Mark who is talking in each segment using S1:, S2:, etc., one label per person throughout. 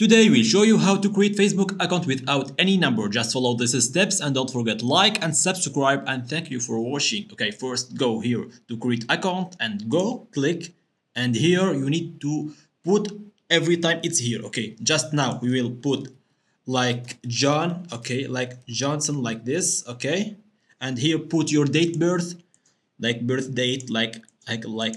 S1: Today we'll show you how to create Facebook account without any number. Just follow these steps and don't forget like and subscribe, and thank you for watching. Okay, first go here to create account and go click, and here you need to put every time it's here. Okay, just now we will put like John, okay, like Johnson, like this, okay, and here put your date birth, like birth date, like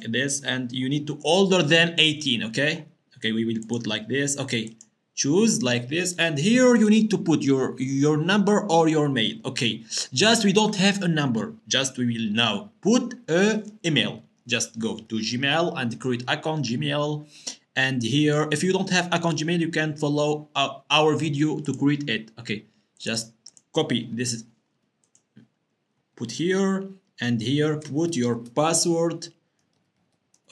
S1: this, and you need to older than 18. Okay, we will put like this. Okay, choose like this, and here you need to put your number or your mail. Okay, just we don't have a number, just we will now put a email. Just go to Gmail and create account Gmail, and here if you don't have account Gmail you can follow our video to create it. Okay, just copy this, put here, and here put your password.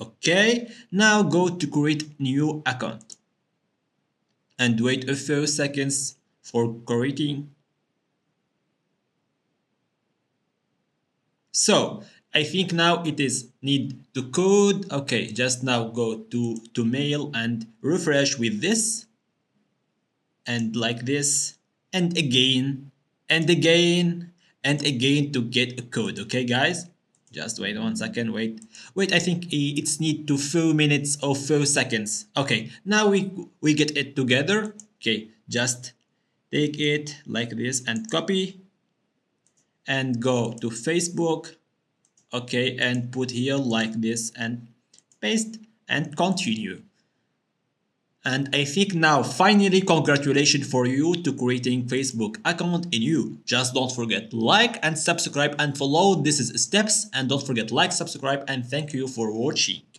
S1: Okay, now go to create new account and wait a few seconds for creating. So I think now it is need to code. Okay, just now go to mail and refresh with this, and like this, and again and again and again to get a code. Okay guys, just wait 1 second. Wait, I think it's need to few minutes or few seconds. Okay, now we get it together. Okay, just take it like this and copy and go to Facebook. Okay, and put here like this and paste and continue. And I think now finally congratulations for you to creating Facebook account in you. Just don't forget like and subscribe and follow these steps, and don't forget like, subscribe, and thank you for watching.